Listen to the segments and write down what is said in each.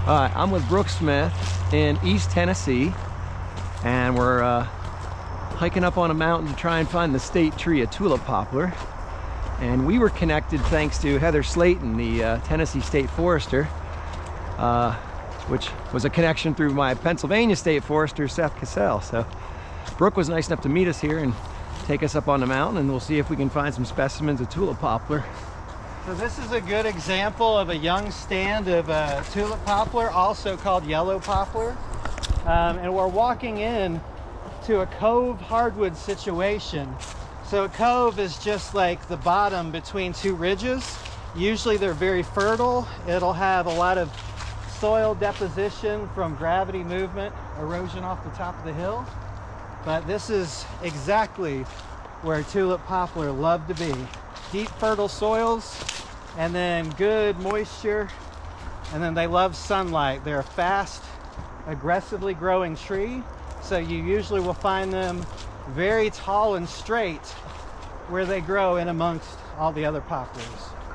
I'm with Brook Smith in East Tennessee, and we're hiking up on a mountain to try and find the state tree, a tulip poplar. And we were connected thanks to Heather Slayton, the Tennessee State Forester, which was a connection through my Pennsylvania State Forester Seth Cassell. So Brook was nice enough to meet us here and take us up on the mountain, and we'll see if we can find some specimens of tulip poplar. So this is a good example of a young stand of tulip poplar, also called yellow poplar. And we're walking in to a cove hardwood situation. So a cove is just like the bottom between two ridges. Usually they're very fertile. It'll have a lot of soil deposition from gravity movement, erosion off the top of the hill. But this is exactly where tulip poplar love to be. Deep fertile soils, and then good moisture, and then they love sunlight. They're a fast, aggressively growing tree, so you usually will find them very tall and straight where they grow in amongst all the other poplars.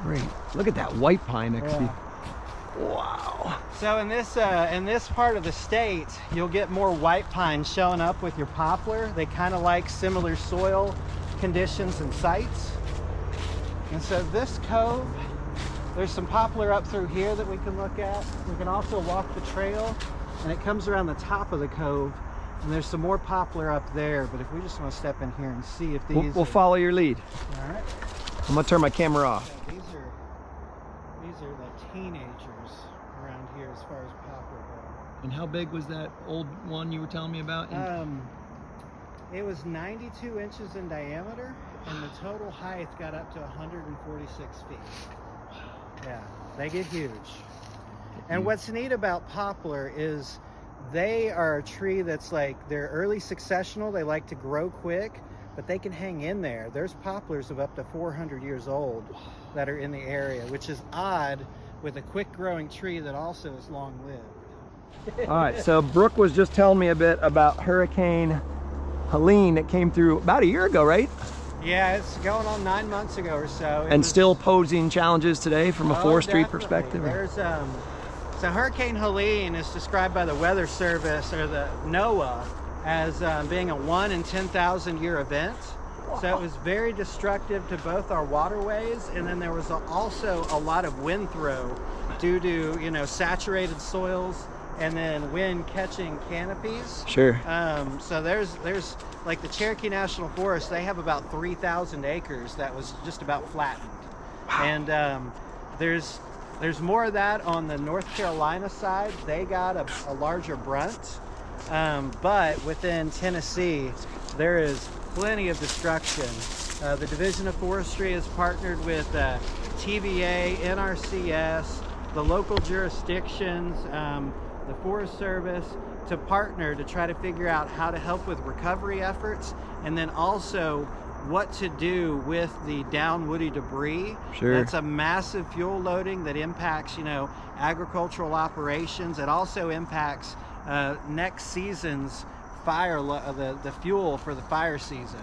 Great. Look at that white pine next to you. Wow. So in this part of the state, you'll get more white pine showing up with your poplar. They kind of like similar soil conditions and sites. And so this cove, there's some poplar up through here that we can look at. We can also walk the trail, and it comes around the top of the cove, and there's some more poplar up there. But if we just want to step in here and see if these we'll follow your lead. All right. I'm gonna turn my camera off. Yeah, these are the teenagers around here as far as poplar go. And how big was that old one you were telling me about? It was 92 inches in diameter, and the total height got up to 146 feet. Yeah, they get huge. And what's neat about poplar is they are a tree that's like, they're early successional. They like to grow quick, but they can hang in there. There's poplars of up to 400 years old that are in the area, which is odd with a quick growing tree that also is long lived. All right, so Brook was just telling me a bit about Hurricane Helene that came through about a year ago, right? Yeah, it's going on 9 months ago or so. And still posing challenges today from a forestry perspective? There's, so Hurricane Helene is described by the Weather Service, or the NOAA, as being a 1 in 10,000 year event. Wow. So it was very destructive to both our waterways, and then there was also a lot of wind throw due to, you know, saturated soils and then wind catching canopies. Sure. So there's like the Cherokee National Forest, they have about 3,000 acres that was just about flattened. Wow. And there's more of that on the North Carolina side. They got a larger brunt. But within Tennessee, there is plenty of destruction. The Division of Forestry has partnered with TVA, NRCS, the local jurisdictions, the Forest Service, to partner to try to figure out how to help with recovery efforts, and then also what to do with the down woody debris. Sure. That's a massive fuel loading that impacts, you know, agricultural operations. It also impacts next season's fire, the fuel for the fire season.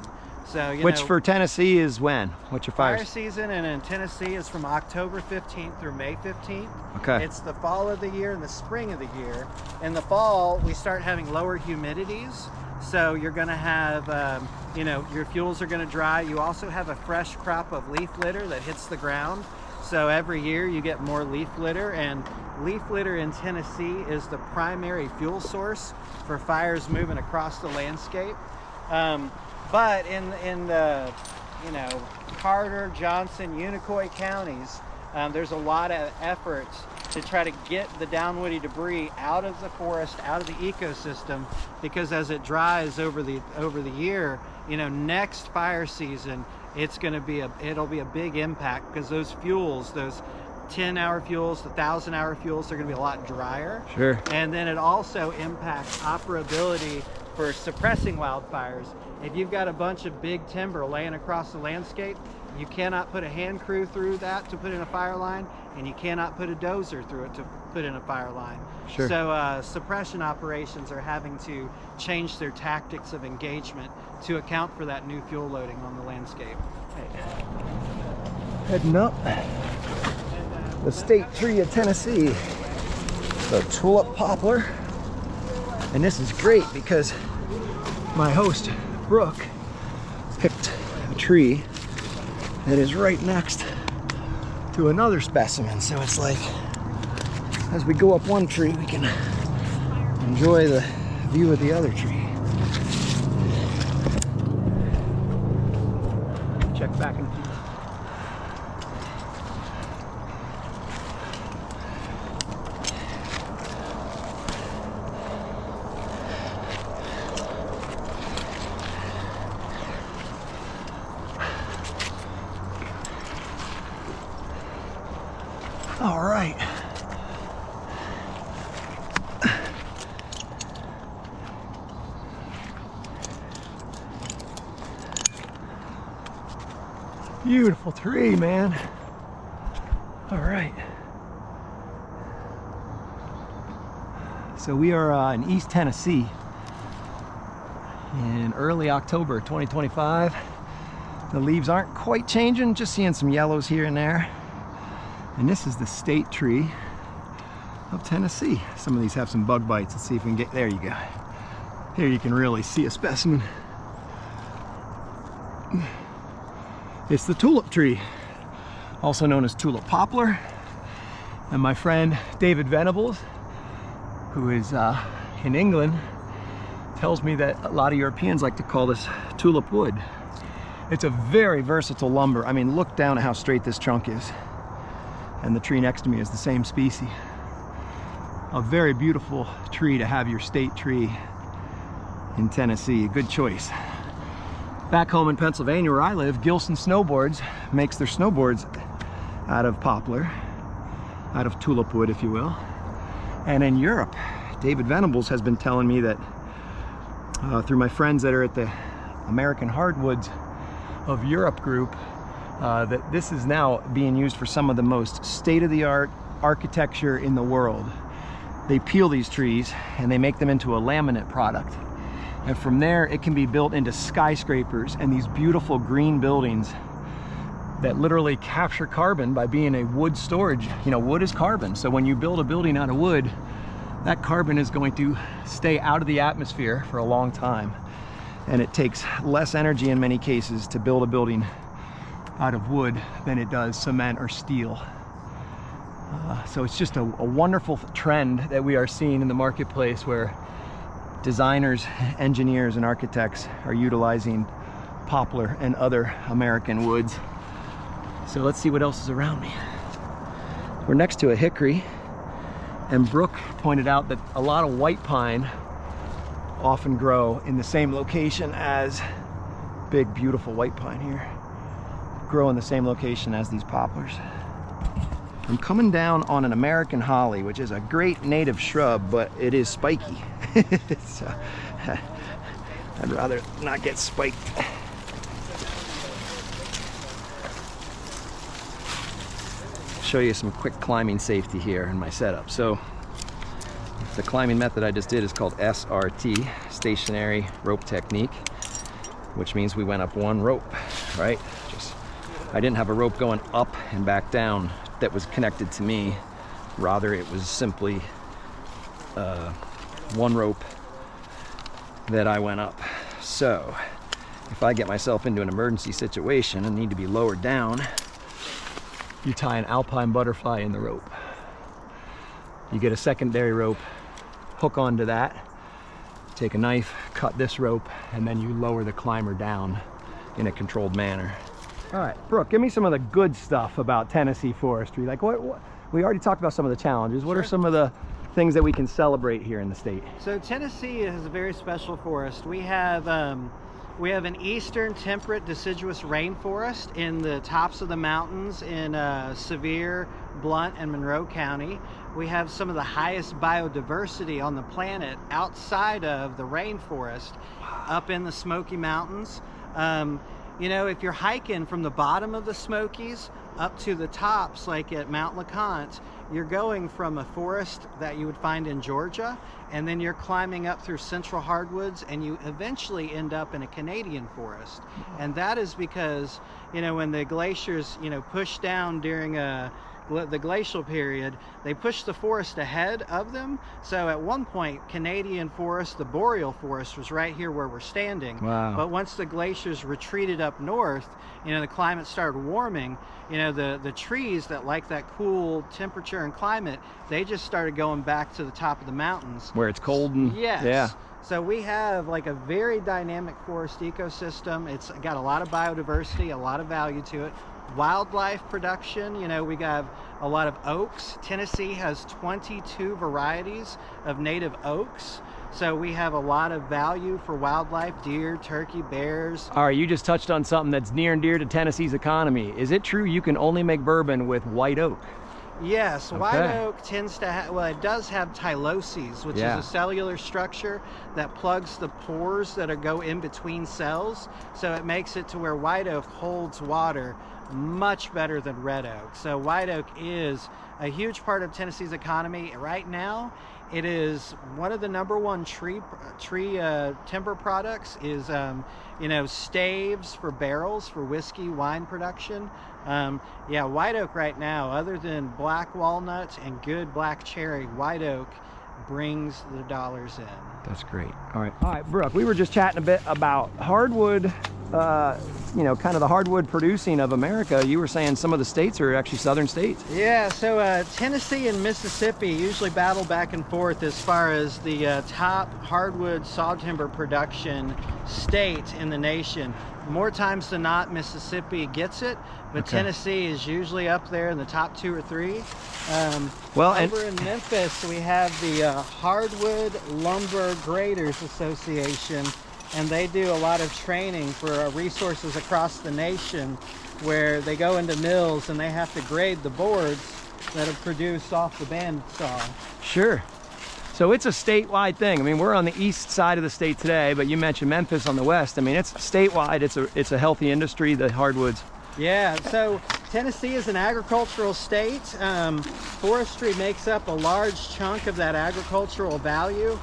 So, which for Tennessee is when? What's your fire season? And in Tennessee is from October 15th through May 15th. Okay. It's the fall of the year and the spring of the year. In the fall, we start having lower humidities. So you're going to have, you know, your fuels are going to dry. You also have a fresh crop of leaf litter that hits the ground. So every year you get more leaf litter, and leaf litter in Tennessee is the primary fuel source for fires moving across the landscape. But in the, you know, Carter, Johnson, Unicoi counties, there's a lot of efforts to try to get the downwoody debris out of the forest, out of the ecosystem, because as it dries over the year, you know, next fire season, it'll be a big impact, because those fuels, those 10-hour fuels, the 1,000-hour fuels, they're going to be a lot drier. Sure. And then it also impacts operability for suppressing wildfires. If you've got a bunch of big timber laying across the landscape, you cannot put a hand crew through that to put in a fire line, and you cannot put a dozer through it to put in a fire line. Sure. So suppression operations are having to change their tactics of engagement to account for that new fuel loading on the landscape. Heading up the state tree of Tennessee. the Tulip Poplar. And this is great because my host, Brooke, picked a tree that is right next to another specimen. So it's like, as we go up one tree, we can enjoy the view of the other tree. Check back and forth. All right. Beautiful tree, man. All right. So we are in East Tennessee in early October 2025. The leaves aren't quite changing, just seeing some yellows here and there. And this is the state tree of Tennessee. Some of these have some bug bites. Let's see if we can get, there you go. Here you can really see a specimen. It's the tulip tree, also known as tulip poplar. And my friend David Venables, who is in England, tells me that a lot of Europeans like to call this tulip wood. It's a very versatile lumber. I mean, look down at how straight this trunk is. And the tree next to me is the same species. A very beautiful tree to have your state tree in Tennessee. A good choice. Back home in Pennsylvania where I live, Gilson Snowboards makes their snowboards out of poplar, out of tulip wood, if you will. And in Europe, David Venables has been telling me that through my friends that are at the American Hardwoods of Europe group, that this is now being used for some of the most state-of-the-art architecture in the world. They peel these trees and they make them into a laminate product. And from there, it can be built into skyscrapers and these beautiful green buildings that literally capture carbon by being a wood storage. You know, wood is carbon. So when you build a building out of wood, that carbon is going to stay out of the atmosphere for a long time. And it takes less energy in many cases to build a building out of wood than it does cement or steel. So it's just a wonderful trend that we are seeing in the marketplace where designers, engineers, and architects are utilizing poplar and other American woods. So let's see what else is around me. We're next to a hickory, and Brooke pointed out that a lot of white pine often grow in the same location as big, beautiful white pine here. Grow in the same location as these poplars. I'm coming down on an American holly, which is a great native shrub, but it is spiky. So I'd rather not get spiked. Show you some quick climbing safety here in my setup. So the climbing method I just did is called SRT, stationary rope technique, which means we went up one rope, right? I didn't have a rope going up and back down that was connected to me. Rather, it was simply one rope that I went up. So if I get myself into an emergency situation and need to be lowered down, you tie an alpine butterfly in the rope. You get a secondary rope, hook onto that, take a knife, cut this rope, and then you lower the climber down in a controlled manner. All right, Brooke, give me some of the good stuff about Tennessee forestry. Like what we already talked about some of the challenges. What are some of the things that we can celebrate here in the state? So Tennessee is a very special forest. We have an eastern temperate deciduous rainforest in the tops of the mountains in Sevier, Blount, and Monroe County. We have some of the highest biodiversity on the planet outside of the rainforest, up in the Smoky Mountains. You know, if you're hiking from the bottom of the Smokies up to the tops, like at Mount LeConte, you're going from a forest that you would find in Georgia, and then you're climbing up through central hardwoods, and you eventually end up in a Canadian forest. And that is because, you know, when the glaciers, you know, push down during the glacial period, they pushed the forest ahead of them. So at one point, Canadian forest, the boreal forest, was right here where we're standing. Wow. But once the glaciers retreated up north, you know, the climate started warming, you know, the trees that like that cool temperature and climate, they just started going back to the top of the mountains. Where it's cold and yes. yeah. So we have like a very dynamic forest ecosystem. It's got a lot of biodiversity, a lot of value to it. Wildlife production, you know, we have a lot of oaks. Tennessee has 22 varieties of native oaks. So we have a lot of value for wildlife, deer, turkey, bears. All right, you just touched on something that's near and dear to Tennessee's economy. Is it true you can only make bourbon with white oak? Yes, Okay. white oak tends to have, well, it does have tyloses, which is a cellular structure that plugs the pores that go in between cells. So it makes it to where white oak holds water much better than red oak. So white oak is a huge part of Tennessee's economy. Right now, it is one of the #1 tree timber products is, you know, staves for barrels for whiskey, wine production. Yeah, white oak right now, other than black walnut and good black cherry, white oak brings the dollars in. That's great. All right, Brooke, we were just chatting a bit about hardwood, you know, kind of the hardwood producing of America. You were saying some of the states are actually southern states. Yeah, so Tennessee and Mississippi usually battle back and forth as far as the top hardwood saw timber production state in the nation. More times than not, Mississippi gets it, but Okay. Tennessee is usually up there in the top 2 or 3. Well, over in Memphis, we have the Hardwood Lumber Graders Association, and they do a lot of training for resources across the nation where they go into mills and they have to grade the boards that are produced off the bandsaw. Sure. So it's a statewide thing. I mean, we're on the east side of the state today, but you mentioned Memphis on the west. I mean, it's statewide. It's a healthy industry, the hardwoods. Yeah, so Tennessee is an agricultural state. Forestry makes up a large chunk of that agricultural value.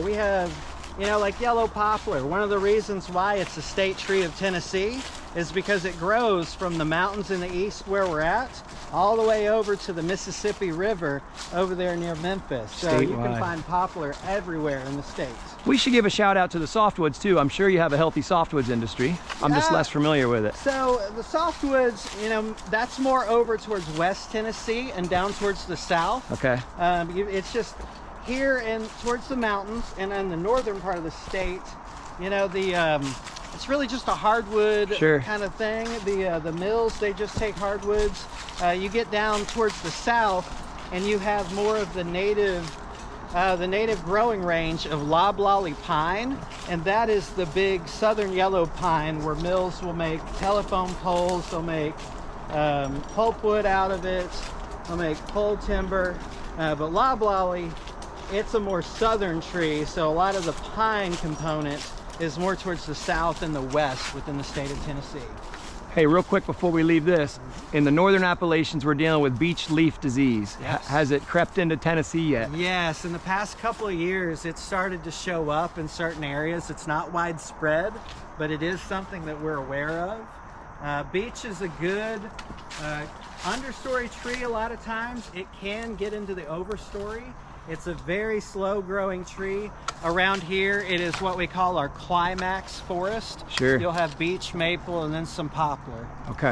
We have, you know, like yellow poplar. One of the reasons why it's a state tree of Tennessee is because it grows from the mountains in the east where we're at all the way over to the Mississippi River over there near Memphis. So you can find poplar everywhere in the state. We should give a shout out to the softwoods too. I'm sure you have a healthy softwoods industry. I'm just less familiar with it. So the softwoods, you know, that's more over towards West Tennessee and down towards the south. Okay. It's just here and towards the mountains and in the northern part of the state, you know, it's really just a hardwood kind of thing. The mills, they just take hardwoods. You get down towards the south and you have more of the native growing range of loblolly pine, and that is the big southern yellow pine where mills will make telephone poles, they'll make pulpwood out of it, they'll make pole timber, but loblolly, it's a more southern tree, so a lot of the pine component is more towards the south and the west within the state of Tennessee. Hey, real quick before we leave this, in the northern Appalachians, we're dealing with beech leaf disease. Yes. Has it crept into Tennessee yet? Yes, in the past couple of years, it's started to show up in certain areas. It's not widespread, but it is something that we're aware of. Beech is a good understory tree a lot of times. It can get into the overstory. It's a very slow growing tree. Around here, it is what we call our climax forest. Sure. You'll have beech, maple, and then some poplar. Okay.